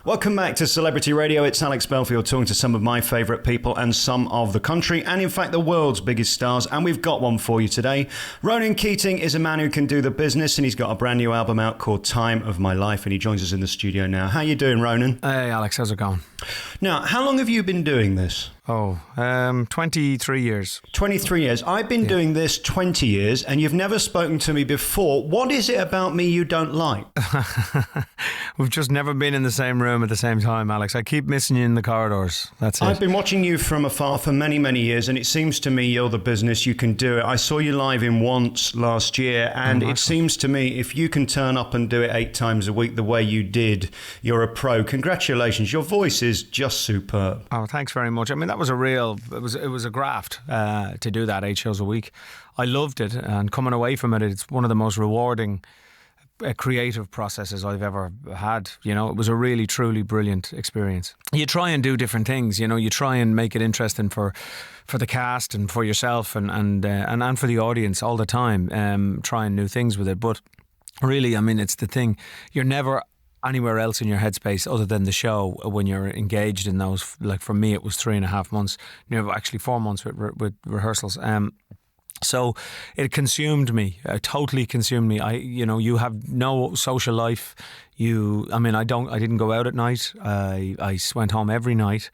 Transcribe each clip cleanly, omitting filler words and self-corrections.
Welcome back to Celebrity Radio. It's Alex Belfield talking to some of my favourite people and some of the country and in fact the world's biggest stars, and we've got one for you today. Ronan Keating is a man who can do the business, and he's got a brand new album out called Time of My Life, and he joins us in the studio now. How you doing, Ronan? Hey Alex, how's it going? Now, how long have you been doing this? 23 years. 23 years. I've been doing this 20 years and you've never spoken to me before. What is it about me you don't like? We've just never been in the same room at the same time, Alex. I keep missing you in the corridors. That's it. I've been watching you from afar for many, many years, and it seems to me you're the business, you can do it. I saw you live in Once last year, and it seems to me if you can turn up and do it 8 times a week the way you did, you're a pro. Congratulations. Your voice is just superb. Oh, thanks very much. I mean, that was it was a graft to do that 8 shows a week. I loved it, and coming away from it, it's one of the most rewarding creative processes I've ever had. You know, it was a really, truly brilliant experience. You try and do different things, you know, you try and make it interesting for the cast and for yourself and for the audience all the time, trying new things with it. But really, I mean, it's the thing, you're never anywhere else in your headspace other than the show when you're engaged in those. Like for me, it was 3.5 months, actually 4 months with rehearsals. So it consumed me, totally consumed me. You have no social life. I didn't go out at night. I went home every night.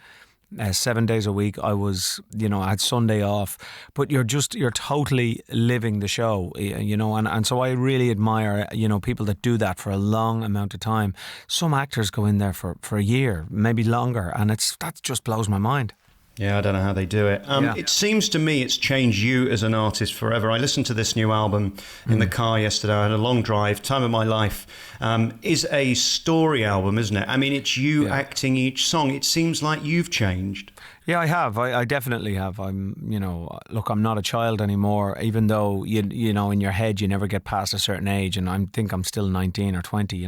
7 days a week. I had Sunday off, but you're totally living the show, and so I really admire, people that do that for a long amount of time. Some actors go in there for a year, maybe longer, and that just blows my mind. Yeah, I don't know how they do it. It seems to me it's changed you as an artist forever. I listened to this new album in the car yesterday. I had a long drive. Time of My Life is a story album, isn't it? I mean, it's you acting each song. It seems like you've changed. Yeah, I have. I definitely have. I'm not a child anymore, even though, in your head you never get past a certain age, and I think I'm still 19 or 20,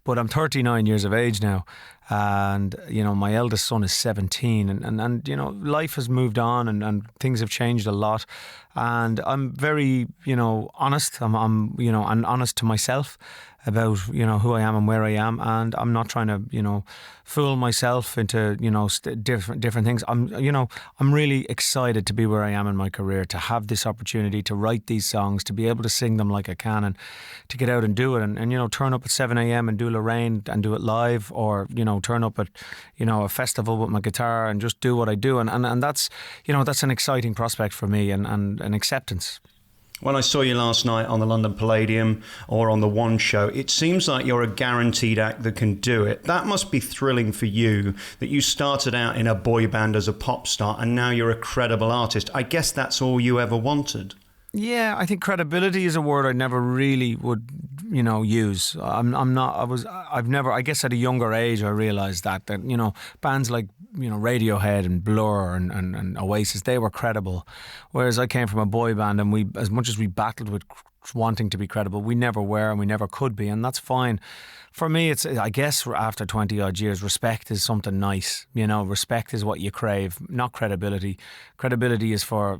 But I'm 39 years of age now, and, my eldest son is 17, and life has moved on and things have changed a lot. And I'm very, honest. I'm honest to myself about, who I am and where I am, and I'm not trying to, fool myself into, different things. I'm really excited to be where I am in my career, to have this opportunity to write these songs, to be able to sing them like I can, and to get out and do it, and turn up at 7 a.m. and do Lorraine and do it live, or, turn up at, a festival with my guitar and just do what I do. And that's, that's an exciting prospect for me, and an acceptance. When I saw you last night on the London Palladium or on the One Show, it seems like you're a guaranteed act that can do it. That must be thrilling for you, that you started out in a boy band as a pop star and now you're a credible artist. I guess that's all you ever wanted. Yeah, I think credibility is a word I never really would, use. I guess at a younger age I realised that, bands like, Radiohead and Blur and Oasis, they were credible. Whereas I came from a boy band, and we, as much as we battled with wanting to be credible, we never were and we never could be, and that's fine. For me, it's, I guess, after 20 odd years, respect is something nice. Respect is what you crave, not credibility. Credibility is for,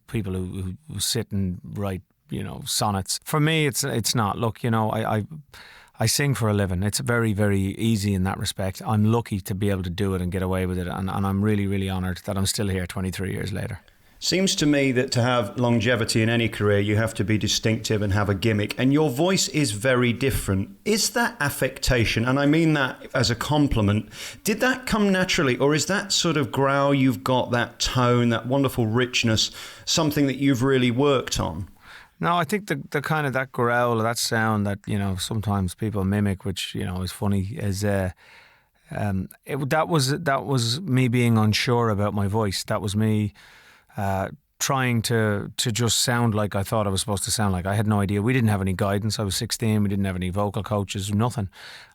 people who sit and write, sonnets. For me, it's not. Look, I sing for a living. It's very, very easy in that respect. I'm lucky to be able to do it and get away with it, and I'm really, really honoured that I'm still here 23 years later. Seems to me that to have longevity in any career, you have to be distinctive and have a gimmick. And your voice is very different. Is that affectation? And I mean that as a compliment. Did that come naturally, or is that sort of growl you've got, that tone, that wonderful richness, something that you've really worked on? No, I think the kind of that growl, that sound that, sometimes people mimic, which, is funny, is that was me being unsure about my voice. That was me trying to just sound like I thought I was supposed to sound like. I had no idea. We didn't have any guidance. I was 16. We didn't have any vocal coaches, nothing.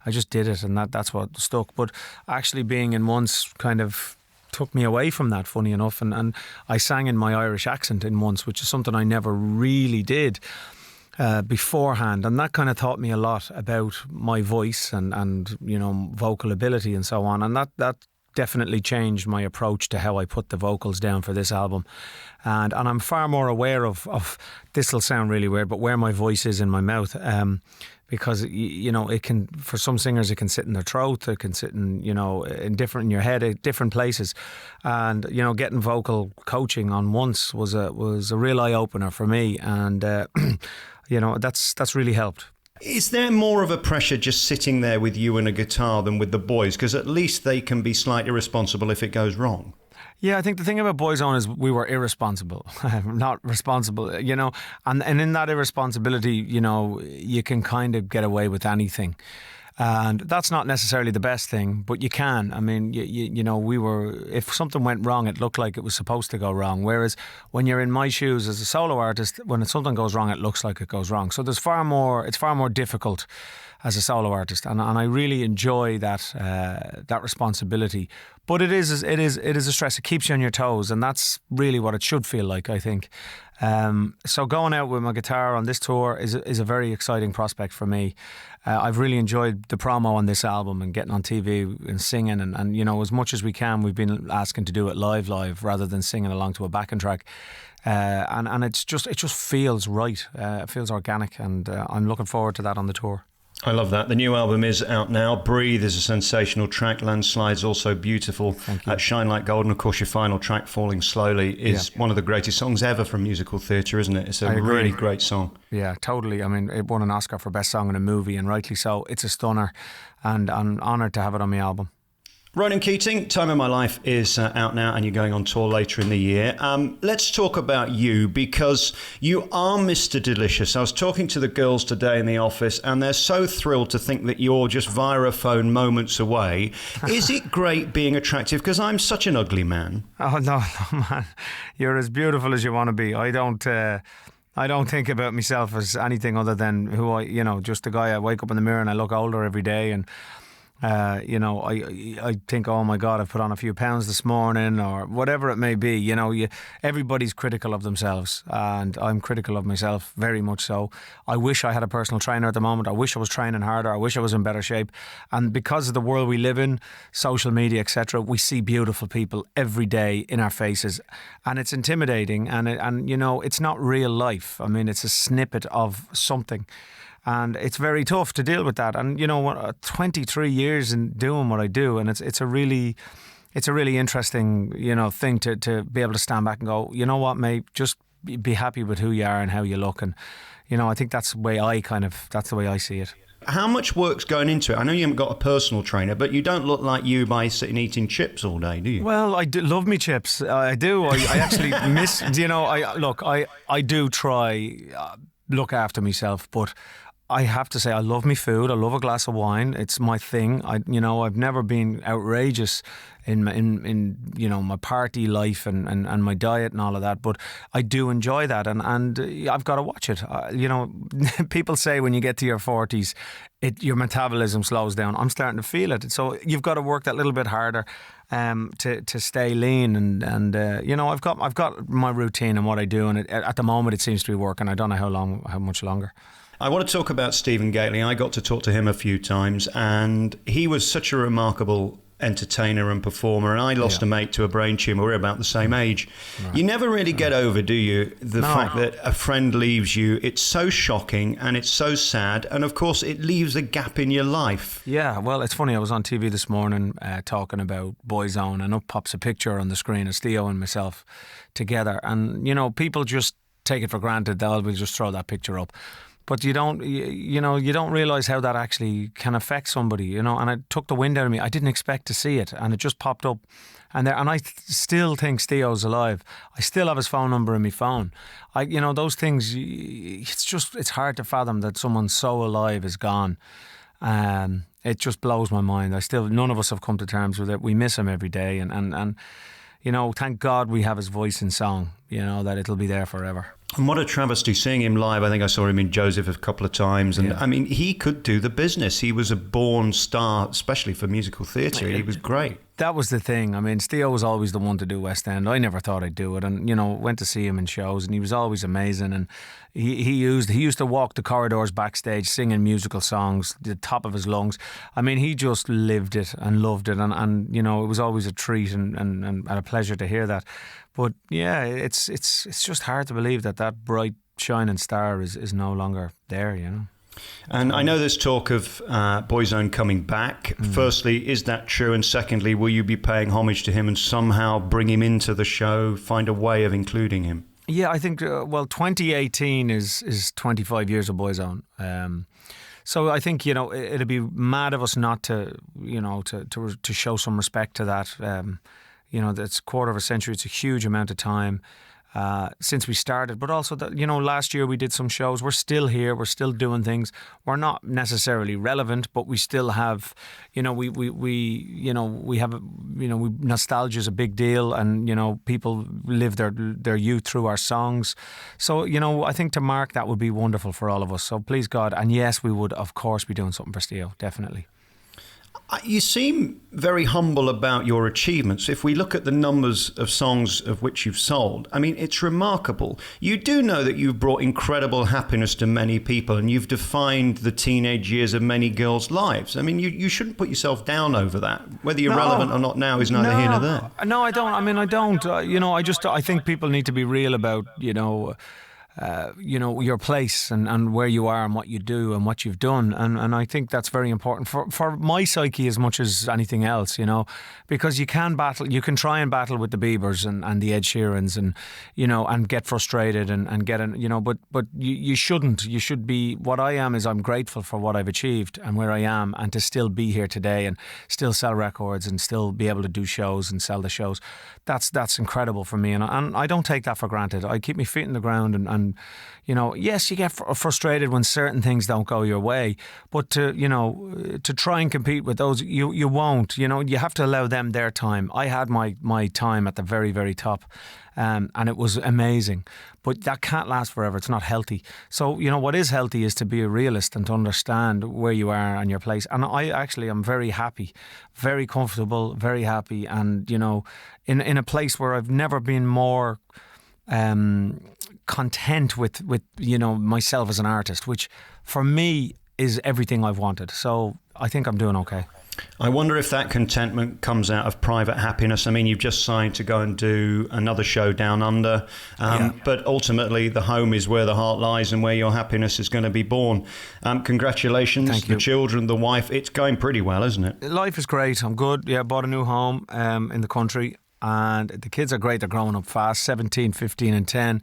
I just did it, and that's what stuck. But actually being in Once kind of took me away from that, funny enough, and I sang in my Irish accent in Once, which is something I never really did beforehand, and that kind of taught me a lot about my voice and vocal ability and so on, and that definitely changed my approach to how I put the vocals down for this album. And I'm far more aware of this will sound really weird, but where my voice is in my mouth. Because, it can, for some singers, it can sit in their throat, it can sit in, in your head, at different places. And, getting vocal coaching on once was a real eye-opener for me. And, that's really helped. Is there more of a pressure just sitting there with you and a guitar than with the boys? Because at least they can be slightly responsible if it goes wrong. Yeah, I think the thing about Boyzone is we were irresponsible, not responsible, and in that irresponsibility, you can kind of get away with anything. And that's not necessarily the best thing, but you can. I mean, if something went wrong, it looked like it was supposed to go wrong. Whereas when you're in my shoes as a solo artist, when something goes wrong, it looks like it goes wrong. So it's far more difficult as a solo artist, and I really enjoy that responsibility. But it is a stress. It keeps you on your toes, and that's really what it should feel like, I think. So going out with my guitar on this tour is a very exciting prospect for me. I've really enjoyed the promo on this album and getting on TV and singing, and as much as we can, we've been asking to do it live rather than singing along to a backing track. And it just feels right. It feels organic, and I'm looking forward to that on the tour. I love that. The new album is out now. Breathe is a sensational track. Landslide's also beautiful. Thank you. Shine Like Gold, and of course your final track, Falling Slowly, is one of the greatest songs ever from musical theatre, isn't it? It's a really great song. Yeah, totally. I mean, it won an Oscar for Best Song in a Movie, and rightly so. It's a stunner, and I'm honoured to have it on my album. Ronan Keating, Time of My Life is out now, and you're going on tour later in the year. Let's talk about you, because you are Mr. Delicious. I was talking to the girls today in the office, and they're so thrilled to think that you're just via a phone moments away. Is it great being attractive? Because I'm such an ugly man. Oh, no, man. You're as beautiful as you want to be. I don't think about myself as anything other than just the guy. I wake up in the mirror and I look older every day, and I think, oh my God, I've put on a few pounds this morning, or whatever it may be. Everybody's critical of themselves, and I'm critical of myself, very much so. I wish I had a personal trainer at the moment. I wish I was training harder. I wish I was in better shape. And because of the world we live in, social media, etc., we see beautiful people every day in our faces, and it's intimidating. And it's not real life. I mean, it's a snippet of something. And it's very tough to deal with that. And 23 years in doing what I do, and it's a really interesting thing to be able to stand back and go, you know what, mate, just be happy with who you are and how you look. And I think that's the way I see it. How much work's going into it? I know you haven't got a personal trainer, but you don't look like you by sitting eating chips all day, do you? Well, I do love me chips. I do. I actually miss. I do try look after myself, but I have to say I love me food. I love a glass of wine. It's my thing. I've never been outrageous in my party life and my diet and all of that, but I do enjoy that, and I've got to watch it. People say when you get to your 40s, your metabolism slows down. I'm starting to feel it. So you've got to work that little bit harder to stay lean, and I've got my routine and what I do, and at the moment it seems to be working. I don't know how much longer. I want to talk about Stephen Gately. I got to talk to him a few times, and he was such a remarkable entertainer and performer, and I lost a mate to a brain tumour. We're about the same age. Right. You never really get over, do you, the fact that a friend leaves you? It's so shocking and it's so sad, and of course it leaves a gap in your life. Yeah, well, it's funny, I was on TV this morning talking about Boyzone, and up pops a picture on the screen of Theo and myself together, and people just take it for granted. They'll just throw that picture up. But you don't realise how that actually can affect somebody, and it took the wind out of me. I didn't expect to see it, and it just popped up, and I still think Theo's alive. I still have his phone number in my phone. Those things. It's hard to fathom that someone so alive is gone. It just blows my mind. None of us have come to terms with it. We miss him every day, and thank God we have his voice in song. that it'll be there forever. And what a travesty seeing him live. I think I saw him in Joseph a couple of times. And I mean, he could do the business. He was a born star, especially for musical theatre. He was great. That was the thing. I mean, Steve was always the one to do West End. I never thought I'd do it. And, went to see him in shows and he was always amazing. And he used to walk the corridors backstage singing musical songs, the top of his lungs. I mean, he just lived it and loved it. And it was always a treat and a pleasure to hear that. But yeah, it's just hard to believe that bright shining star is no longer there, And I know there's talk of Boyzone coming back. Firstly, is that true? And secondly, will you be paying homage to him and somehow bring him into the show, find a way of including him? Yeah, I think, 2018 is 25 years of Boyzone. So I think, it'd be mad of us not to show some respect to that. That's a quarter of a century. It's a huge amount of time since we started. But also, last year we did some shows. We're still here. We're still doing things. We're not necessarily relevant, but we still have, nostalgia is a big deal, and people live their youth through our songs. So I think to mark that would be wonderful for all of us. So please God, and yes, we would of course be doing something for Steve, definitely. You seem very humble about your achievements. If we look at the numbers of songs of which you've sold, I mean, it's remarkable. You do know that you've brought incredible happiness to many people and you've defined the teenage years of many girls' lives. I mean, you shouldn't put yourself down over that. Whether you're relevant or not now is neither here nor there. No, I don't. I mean, I don't. I think people need to be real about, your place and where you are and what you do and what you've done. And I think that's very important for my psyche as much as anything else, because you can try and battle with the Biebers and the Ed Sheerans and get frustrated and get but you shouldn't. You should be, what I am is I'm grateful for what I've achieved and where I am, and to still be here today and still sell records and still be able to do shows and sell the shows. That's incredible for me. And I don't take that for granted. I keep my feet in the ground and yes, you get frustrated when certain things don't go your way, but to try and compete with those, you won't. You have to allow them their time. I had my time at the very, very top, and it was amazing, but that can't last forever. It's not healthy. So what is healthy is to be a realist and to understand where you are and your place. And I actually am very happy, very comfortable, very happy, and in a place where I've never been more content with myself as an artist, which for me is everything I've wanted. So I think I'm doing okay. I wonder if that contentment comes out of private happiness. I mean, you've just signed to go and do another show down under, but ultimately the home is where the heart lies and where your happiness is going to be born. Congratulations. Thank you. The children, the wife. It's going pretty well, isn't it? Life is great. I'm good. Yeah, bought a new home in the country, and the kids are great. They're growing up fast, 17, 15 and 10.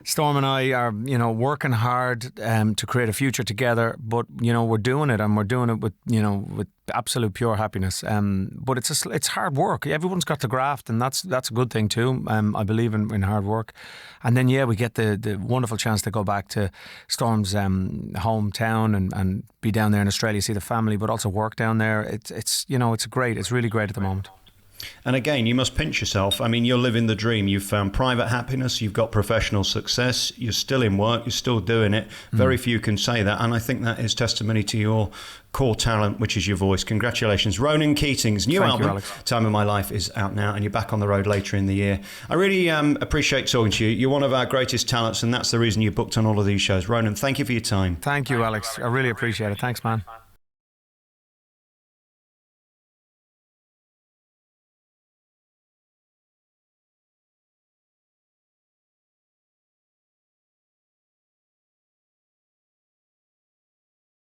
Storm and I are, working hard to create a future together, but we're doing it, and we're doing it with absolute pure happiness. But it's hard work. Everyone's got to graft, and that's a good thing too. I believe in hard work, and then we get the wonderful chance to go back to Storm's hometown and be down there in Australia, see the family, but also work down there. It's really great at the moment. And again, you must pinch yourself. I mean, you're living the dream. You've found private happiness. You've got professional success. You're still in work. You're still doing it. Very few can say that. And I think that is testimony to your core talent, which is your voice. Congratulations. Ronan Keating's new album, Time of My Life, is out now, and you're back on the road later in the year. I really appreciate talking to you. You're one of our greatest talents, and that's the reason you're booked on all of these shows. Ronan, thank you for your time. Thank you, Alex. I really appreciate it. Thanks, man.